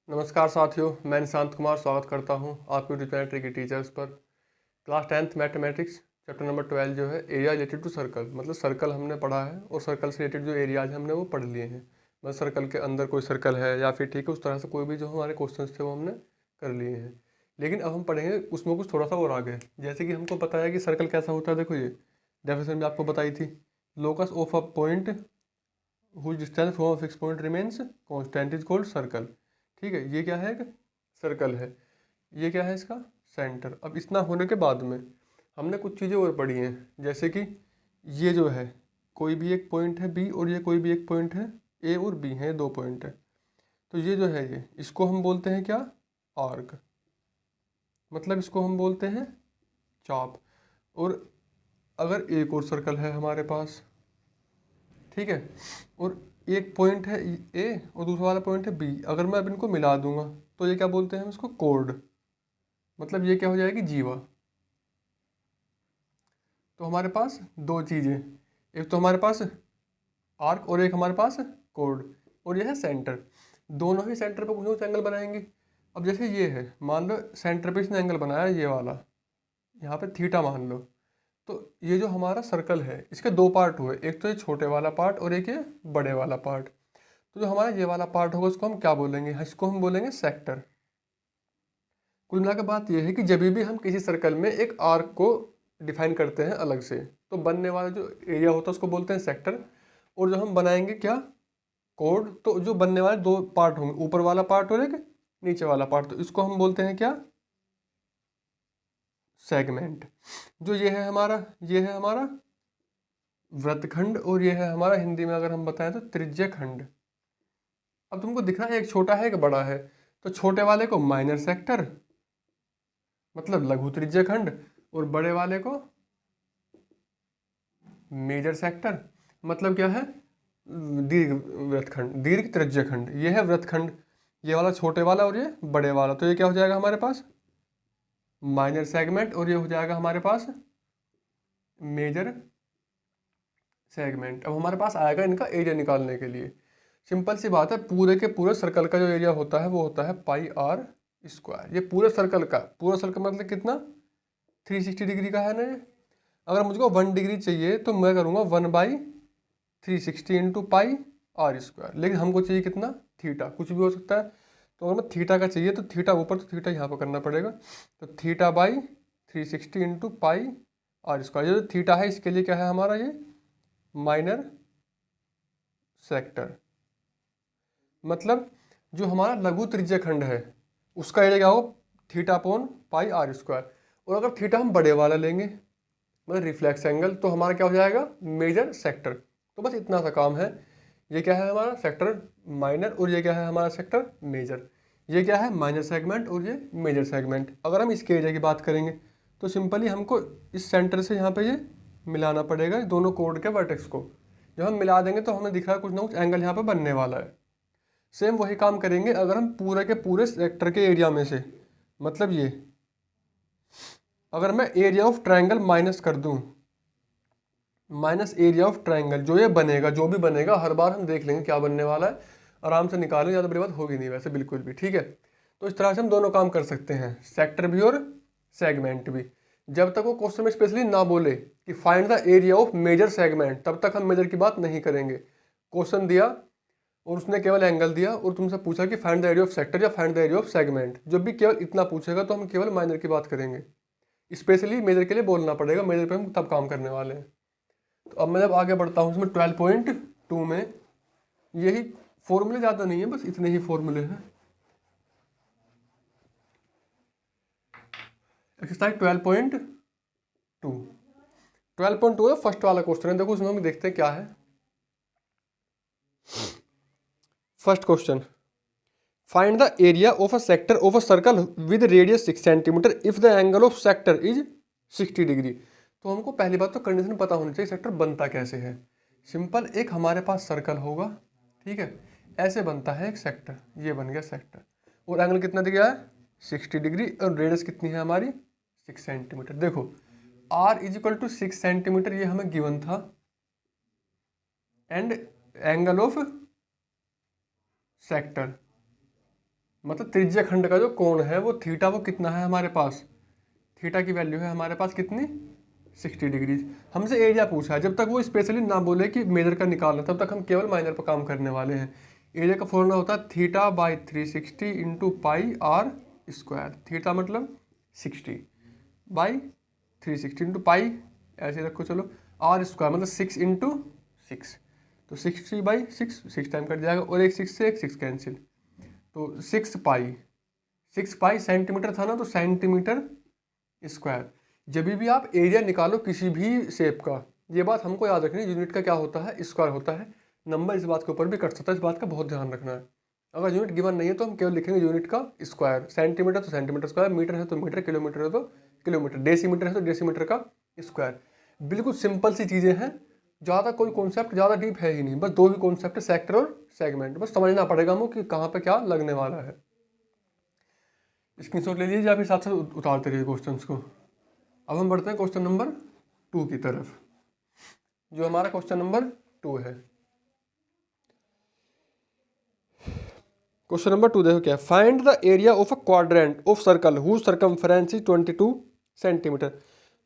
नमस्कार साथियों, मैं निशांत कुमार स्वागत करता हूं आपके यूट्यूब चैनल ट्रिकी टीचर्स पर। Class 10th mathematics chapter number 12 जो है एरिया रिलेटेड टू सर्कल, मतलब सर्कल हमने पढ़ा है और सर्कल से रिलेटेड जो एरियाज हमने वो पढ़ लिए हैं। मतलब सर्कल के अंदर कोई सर्कल है या फिर ठीक है उस तरह से कोई भी जो हमारे क्वेश्चन थे वो हमने कर लिए हैं। लेकिन अब हम पढ़ेंगे उसमें कुछ थोड़ा सा और आगे। जैसे कि हमको पता है कि सर्कल कैसा होता है। देखो ये डेफिनेशन में आपको बताई थी, locus of a point whose distance from fix point remains constant is called circle. ठीक है, ये क्या है, एक सर्कल है। ये क्या है, इसका सेंटर। अब इतना होने के बाद में हमने कुछ चीज़ें और पढ़ी हैं, जैसे कि ये जो है कोई भी एक पॉइंट है बी और ये कोई भी एक पॉइंट है ए, और बी है, दो पॉइंट है। तो ये जो है ये इसको हम बोलते हैं क्या, आर्क। मतलब इसको हम बोलते हैं चाप। और अगर एक और सर्कल है हमारे पास, ठीक है, और एक पॉइंट है ए और दूसरा वाला पॉइंट है बी, अगर मैं अब इनको मिला दूंगा तो ये क्या बोलते हैं हम इसको, कोड। मतलब ये क्या हो जाएगी, जीवा। तो हमारे पास दो चीज़ें, एक तो हमारे पास आर्क और एक हमारे पास कोड, और ये है सेंटर। दोनों ही सेंटर पे कुछ ना कुछ एंगल बनाएंगे। अब जैसे ये है, मान लो सेंटर पे इसने एंगल बनाया ये वाला, यहाँ पे थीटा मान लो। तो ये जो हमारा सर्कल है इसके दो पार्ट हुए, एक तो ये छोटे वाला पार्ट और एक ये बड़े वाला पार्ट। तो जो हमारा ये वाला पार्ट होगा उसको हम क्या बोलेंगे, इसको हम बोलेंगे सेक्टर। कुल मिला के बात यह है कि जब भी हम किसी सर्कल में एक आर्क को डिफाइन करते हैं अलग से, तो बनने वाला जो एरिया होता है उसको बोलते हैं सेक्टर। और जो हम बनाएंगे क्या, कोड, तो जो बनने वाले दो पार्ट होंगे, ऊपर वाला पार्ट और एक नीचे वाला पार्ट, तो इसको हम बोलते हैं क्या, सेगमेंट। जो ये है हमारा वृत्तखंड, और ये है हमारा, हिंदी में अगर हम बताएं तो त्रिज्य खंड। अब तुमको दिख रहा है एक छोटा है एक बड़ा है, तो छोटे वाले को माइनर सेक्टर मतलब लघु त्रिज्य खंड, और बड़े वाले को मेजर सेक्टर मतलब क्या है, दीर्घ वृत्तखंड, दीर्घ त्रिज्य खंड। ये है वृत्तखंड, ये वाला छोटे वाला और ये बड़े वाला। तो ये क्या हो जाएगा हमारे पास, माइनर सेगमेंट, और ये हो जाएगा हमारे पास मेजर सेगमेंट। अब हमारे पास आएगा इनका एरिया निकालने के लिए। सिंपल सी बात है, पूरे के पूरे सर्कल का जो एरिया होता है वो होता है पाई आर स्क्वायर। ये पूरे सर्कल का, पूरा सर्कल मतलब कितना, 360 डिग्री का है ना ये। अगर मुझको 1 डिग्री चाहिए तो मैं करूँगा 1/360 इंटू पाई आर स्क्वायर। लेकिन हमको चाहिए कितना, थीटा, कुछ भी हो सकता है। तो अगर मैं थीटा का चाहिए तो थीटा ऊपर, तो थीटा यहाँ पर करना पड़ेगा। तो थीटा/360 इंटू पाई आर स्क्वायर। ये जो थीटा है इसके लिए क्या है हमारा, ये माइनर सेक्टर। मतलब जो हमारा लघु त्रिज्य खंड है उसका एरिया क्या होगा, theta upon pi are square. और अगर थीटा हम बड़े वाला लेंगे मतलब रिफ्लेक्स एंगल, तो हमारा क्या हो जाएगा, मेजर सेक्टर। तो बस इतना सा काम है। ये क्या है हमारा सेक्टर माइनर, और ये क्या है हमारा सेक्टर मेजर। ये क्या है माइनर सेगमेंट और ये मेजर सेगमेंट। अगर हम इसके एरिया की बात करेंगे तो सिंपली हमको इस सेंटर से यहाँ पे ये मिलाना पड़ेगा दोनों कोड के वर्टेक्स को। जब हम मिला देंगे तो हमें दिख रहा है कुछ ना कुछ एंगल यहाँ पे बनने वाला है। सेम वही काम करेंगे अगर हम पूरे के पूरे सेक्टर के एरिया में से, मतलब ये अगर मैं एरिया ऑफ ट्रायंगल माइनस कर दूं, माइनस एरिया ऑफ ट्रायंगल, जो ये बनेगा, जो भी बनेगा हर बार हम देख लेंगे क्या बनने वाला है, आराम से निकालेंगे, ज़्यादा बड़ी बात होगी नहीं वैसे बिल्कुल भी। ठीक है, तो इस तरह से हम दोनों काम कर सकते हैं, सेक्टर भी और सेगमेंट भी। जब तक वो क्वेश्चन में स्पेशली ना बोले कि find the area of major segment, तब तक हम मेजर की बात नहीं करेंगे। क्वेश्चन दिया और उसने केवल एंगल दिया और तुमसे पूछा कि find the area of sector या find the area of segment, जब भी केवल इतना पूछेगा तो हम केवल माइनर की बात करेंगे। स्पेशली मेजर के लिए बोलना पड़ेगा, मेजर पे हम तब काम करने वाले हैं। तो अब मैं जब आगे बढ़ता हूँ इसमें 12.2 में, यही फॉर्मूले ज़्यादा नहीं है, बस इतने ही फॉर्मूले हैं। एक्सरसाइज 12.2, 12.2 है फर्स्ट वाला क्वेश्चन है। देखो उसमें हम देखते हैं क्या है। First question, find the area of a sector of a circle with radius 6 centimetre if the angle of sector is 60 degree. तो हमको पहली बात तो कंडीशन पता होनी चाहिए सेक्टर बनता कैसे है। सिंपल, एक हमारे पास सर्कल होगा, ठीक है, ऐसे बनता है एक सेक्टर, ये बन गया सेक्टर, और एंगल कितना दिया है 60 डिग्री, और रेडियस कितनी है हमारी 6 सेंटीमीटर। देखो r is equal to 6 centimetre ये हमें गिवन था, एंड एंगल ऑफ सेक्टर मतलब त्रिज्य खंड का जो कोण है वो थीटा वो कितना है हमारे पास, थीटा की वैल्यू है हमारे पास कितनी 60 डिग्रीज। हमसे एरिया पूछा है, जब तक वो स्पेशली ना बोले कि मेजर का निकालना तब तक हम केवल माइनर पर काम करने वाले हैं। एरिया का फॉर्मूला होता है theta by 360 into pi are square. Theta मतलब 60 बाई 360 इंटू पाई ऐसे रखो चलो, आर स्क्वायर मतलब 6 इंटू 6, तो 60 बाई 6 टाइम कट जाएगा और एक 6 से एक 6 कैंसिल, तो 6 पाई सेंटीमीटर था ना, तो सेंटीमीटर स्क्वायर। जब भी आप एरिया निकालो किसी भी शेप का, ये बात हमको याद रखनी है, यूनिट का क्या होता है स्क्वायर होता है। नंबर इस बात के ऊपर भी कट सकता है, इस बात का बहुत ध्यान रखना है। अगर यूनिट गिवन नहीं है तो हम केवल लिखेंगे यूनिट का स्क्वायर, सेंटीमीटर तो सेंटीमीटर स्क्वायर, मीटर है तो मीटर, किलोमीटर है तो किलोमीटर, डेसीमीटर है तो डेसीमीटर का स्क्वायर। बिल्कुल सिंपल सी चीज़ें हैं, ज़्यादा कोई कॉन्सेप्ट ज़्यादा डीप है ही नहीं, बस दो ही कॉन्सेप्ट है, सेक्टर और सेगमेंट, बस समझना पड़ेगा हमको कि कहाँ पे क्या लगने वाला है। स्क्रीनशॉट ले लीजिए, आप हिसाब से उतारते रहिए क्वेश्चंस को। अब हम बढ़ते हैं क्वेश्चन नंबर 2 की तरफ, जो हमारा क्वेश्चन नंबर 2 है। क्वेश्चन नंबर 2 देखो क्या, find the area of a quadrant of circle whose circumference is 22 centimetre.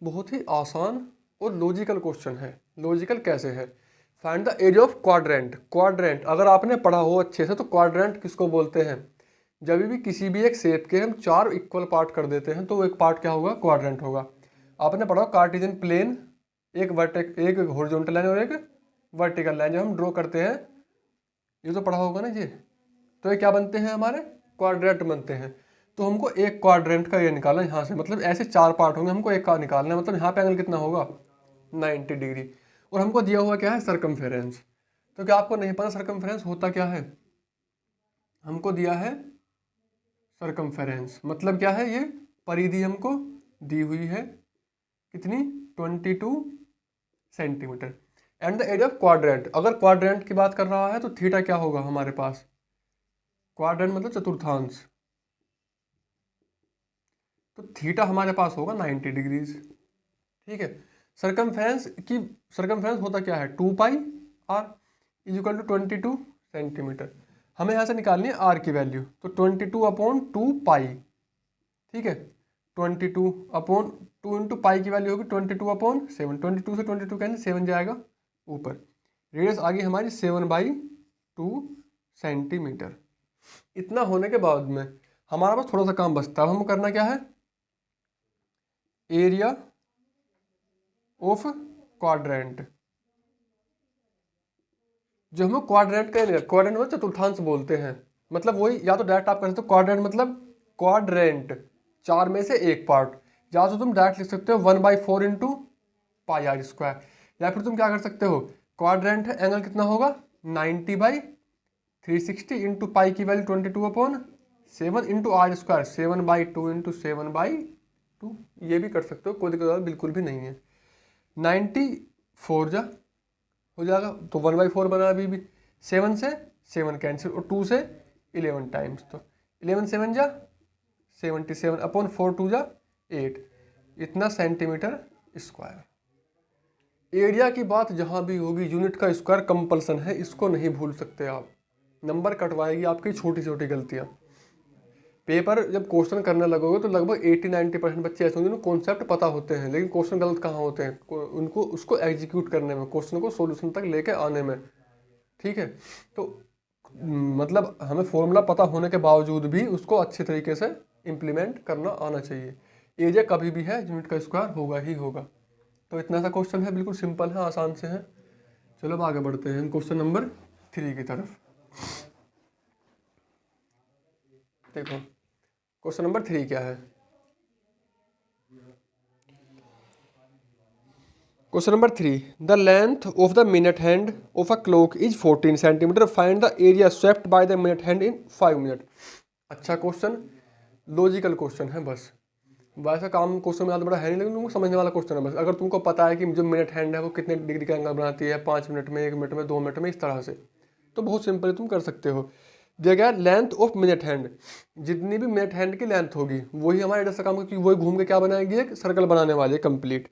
बहुत ही आसान और लॉजिकल क्वेश्चन है। लॉजिकल कैसे है, find the area of quadrant. Quadrant अगर आपने पढ़ा हो अच्छे से तो क्वाड्रेंट किसको बोलते हैं, जब भी किसी भी एक शेप के हम 4 इक्वल पार्ट कर देते हैं तो वो एक पार्ट क्या होगा, क्वाड्रेंट होगा। आपने पढ़ा कार्टेशियन प्लेन, एक हॉरिजॉन्टल लाइन और एक वर्टिकल लाइन जब हम ड्रॉ करते हैं, ये तो पढ़ा होगा ना जी, तो ये क्या बनते हैं हमारे क्वाड्रेंट बनते हैं। तो हमको एक क्वाड्रेंट का ये निकालना है यहाँ से, मतलब ऐसे 4 पार्ट होंगे, हमको एक का निकालना है, मतलब यहाँ पे एंगल कितना होगा 90 डिग्री, और हमको दिया हुआ क्या है सर्कमफेरेंस। तो क्या आपको नहीं पता सर्कमफेरेंस होता क्या है, हमको दिया है सर्कमफेरेंस मतलब क्या है, ये परिधि हमको दी हुई है कितनी 22 centimetre. And the area of quadrant, अगर क्वाड्रेंट की बात कर रहा है तो थीटा क्या होगा हमारे पास, क्वाड्रेंट मतलब चतुर्थांश, तो थीटा हमारे पास होगा 90 डिग्रीज। ठीक है, सर्कमफेरेंस होता क्या है 2 pi R is equal to 22 centimetre. हमें यहाँ से निकालनी है आर की वैल्यू, तो 22/2 पाई, ठीक है 22/2 इंटू पाई की वैल्यू होगी 22/7, 22 से 22 कैंसिल 7 जाएगा ऊपर, रेडियस आ गई हमारी 7/2 सेंटीमीटर। इतना होने के बाद में हमारा पास थोड़ा सा काम बचता है, हमें करना क्या है, एरिया ऑफ क्वाड्रेंट। जो हम क्वाड्रेंट का, क्वाड्रेंट मतलब चतुर्थांश बोलते हैं, मतलब वही, या तो डायरेक्ट आप कर सकते हो क्वाड्रेंट मतलब क्वाड्रेंट 4 में से एक पार्ट, या तो तुम डायरेक्ट लिख सकते हो 1/4 इंटू पाई आर स्क्वायर, या फिर तुम क्या कर सकते हो, क्वाड्रेंट है एंगल कितना होगा 90/360 इंटू पाई की value 22/7 into r square 7/2 into 7/2, ये भी कर सकते हो, कोई दिक्कत बिल्कुल भी नहीं है। 94 हो जाएगा, तो 1/4 बना अभी भी, 7 से 7 कैंसिल और 2 से 11 टाइम्स, तो 11 7 जा 77/4 2 जा 8, इतना सेंटीमीटर स्क्वायर। एरिया की बात जहाँ भी होगी यूनिट का स्क्वायर कंपल्सन है, इसको नहीं भूल सकते आप, नंबर कटवाएगी आपकी छोटी छोटी गलतियाँ। पेपर जब क्वेश्चन करने लगोगे तो लगभग 80-90% बच्चे ऐसे होंगे जिनको कॉन्सेप्ट पता होते हैं लेकिन क्वेश्चन गलत कहाँ होते हैं, उनको उसको एग्जीक्यूट करने में, क्वेश्चन को सॉल्यूशन तक लेके आने में। ठीक है, तो मतलब हमें फॉर्मूला पता होने के बावजूद भी उसको अच्छे तरीके से इम्प्लीमेंट करना आना चाहिए। एरिया कभी भी है यूनिट का स्क्वायर होगा ही होगा। तो इतना सा क्वेश्चन है, बिल्कुल सिंपल है, आसान से है। चलो अब आगे बढ़ते हैं क्वेश्चन नंबर 3 की तरफ। देखो क्वेश्चन नंबर 3 क्या है, question number 3, the length of the minute hand of a clock is 14 centimetre, find the area swept by the minute hand in 5 minute. अच्छा क्वेश्चन, लॉजिकल क्वेश्चन है, बस वैसा काम क्वेश्चन में ज़्यादा बड़ा है नहीं, लेकिन तुमको समझने वाला क्वेश्चन है बस। अगर तुमको पता है कि जो मिनट हैंड है वो कितने डिग्री का एंगल बनाती है, 5 मिनट में, 1 मिनट में, 2 मिनट में, इस तरह से, तो बहुत सिंपल तुम कर सकते हो। देखा लेंथ ऑफ मिनट हैंड, जितनी भी मिनट हैंड की लेंथ होगी वही हमारे एरिया से काम, क्योंकि वही घूम के क्या बनाएगी, एक सर्कल बनाने वाली है complete.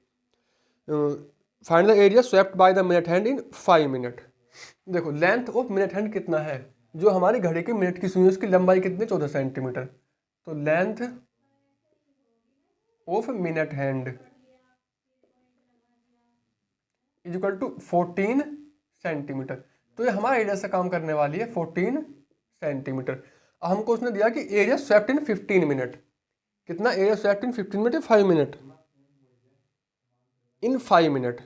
Find the area swept by the minute hand in 5 minute. देखो लेंथ ऑफ मिनट हैंड कितना है, जो हमारी घड़ी की मिनट की सुई है उसकी लंबाई कितनी, 14 सेंटीमीटर। तो length of minute hand is equal to 14 centimetre. तो ये हमारा एरिया से काम करने वाली है 14 सेंटीमीटर। हमको उसने दिया कि एरिया स्वेप्ट इन 15 मिनट। कितना एरिया स्वेप्ट इन 15 मिनट, 5 मिनट, इन 5 मिनट।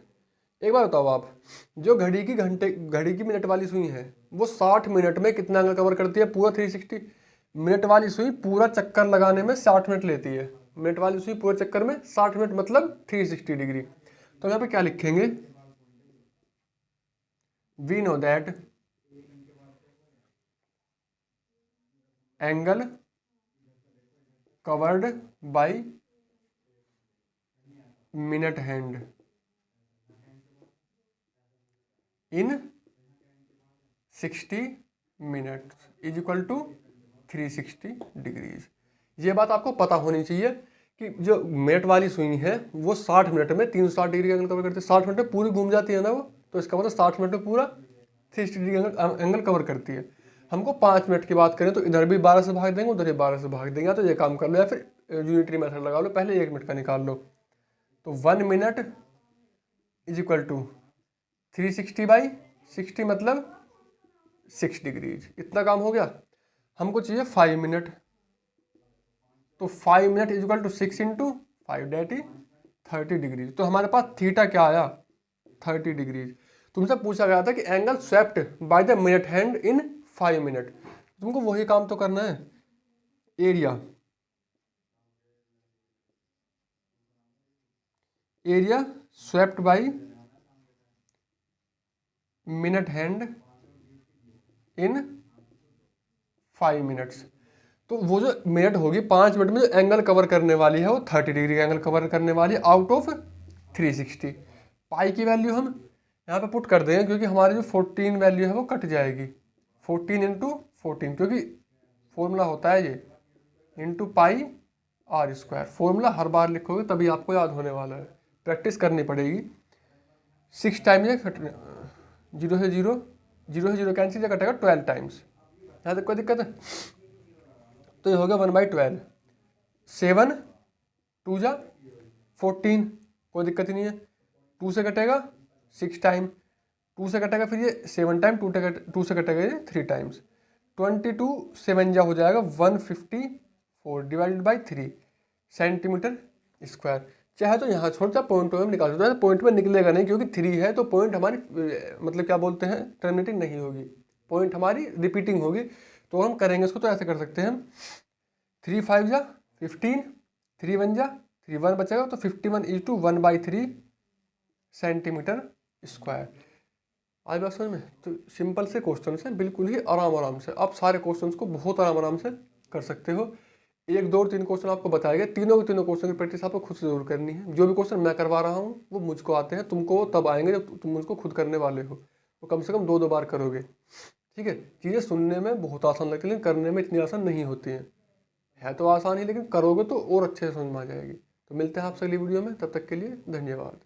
एक बार बताओ आप, जो घड़ी की मिनट वाली सुई है वो 60 मिनट में कितना एंगल कवर करती है, पूरा 360। मिनट वाली सुई पूरा चक्कर लगाने में 60 मिनट लेती है। मिनट वाली सुई पूरे चक्कर में 60 मिनट मतलब 360 डिग्री। तो यहाँ पे क्या लिखेंगे, we know that angle covered by minute hand in 60 minutes is equal to 360 degrees. ये बात आपको पता होनी चाहिए कि जो मिनट वाली सुई है वो 60 मिनट में 360 डिग्री का एंगल कवर करती है। 60 मिनट में पूरी घूम जाती है ना वो, तो इसका मतलब 60 मिनट में पूरा 360 डिग्री एंगल कवर करती है। हमको 5 मिनट की बात करें तो इधर भी 12 से भाग देंगे, उधर भी 12 से भाग देंगे। या तो ये काम कर लो या फिर यूनिटरी मेथड लगा लो, पहले 1 मिनट का निकाल लो। तो 1 minute is equal to 360 by 60 मतलब 6 डिग्रीज। इतना काम हो गया। हमको चाहिए 5 मिनट, तो 5 minute is equal to 6 into 5 that is 30 degrees. तो हमारे पास थीटा क्या आया, 30 डिग्रीज। तुमसे पूछा गया था कि angle swept by the minute hand in 5 minute. तुमको वही काम तो करना है। Area swept by minute hand in 5 minutes. तो वो जो मिनट होगी 5 मिनट में जो एंगल कवर करने वाली है वो 30 डिग्री का एंगल कवर करने वाली है आउट ऑफ 360। पाई की वैल्यू हम यहाँ पे पुट कर देंगे क्योंकि हमारी जो 14 वैल्यू है वो कट जाएगी। 14 इंटू 14 क्योंकि फॉर्मूला होता है ये into pi are square. Formula हर बार लिखोगे तभी आपको याद होने वाला है, प्रैक्टिस करनी पड़ेगी। 6 टाइम्स ये 0 से 0 कैंसिल कटेगा 12 टाइम्स। यहाँ तक कोई दिक्कत है? तो ये हो गया 1/12। 7 2 जा 14, कोई दिक्कत ही नहीं है। 2 से कटेगा 6 टाइम, 2 से कटेगा फिर ये 7 टाइम, 2 से कटेगा ये 3 टाइम्स। 22 7 जा हो जाएगा 154 डिवाइडेड बाई 3 सेंटीमीटर स्क्वायर। चाहे तो यहाँ छोड़ जा पॉइंट में निकाल सकते हैं, पॉइंट में निकलेगा नहीं क्योंकि 3 है तो पॉइंट हमारी मतलब क्या बोलते हैं टर्मिनेटिंग नहीं होगी, पॉइंट हमारी रिपीटिंग होगी। तो हम करेंगे इसको, तो ऐसे कर सकते हैं हम 3 5 जा 15, 3 1 जा 3 1 बचेगा तो 51 इज टू 1/3 सेंटीमीटर स्क्वायर। आज बात समझ में? तो सिंपल से क्वेश्चन है, बिल्कुल ही आराम से आप सारे क्वेश्चंस को बहुत आराम से कर सकते हो। 1 2 3 क्वेश्चन आपको बताए गए, तीनों क्वेश्चन की प्रैक्टिस आपको खुद से जरूर करनी है। जो भी क्वेश्चन मैं करवा रहा हूँ वो मुझको आते हैं, तुमको तब आएंगे जब तुम मुझको खुद करने वाले हो। तो कम से कम 2 बार करोगे, ठीक है। चीज़ें सुनने में बहुत आसान लगती है लेकिन करने में इतनी आसान नहीं होती हैं। है तो आसान ही लेकिन करोगे तो और अच्छे से समझ में आ जाएगी। तो मिलते हैं आपसे अगली वीडियो में, तब तक के लिए धन्यवाद।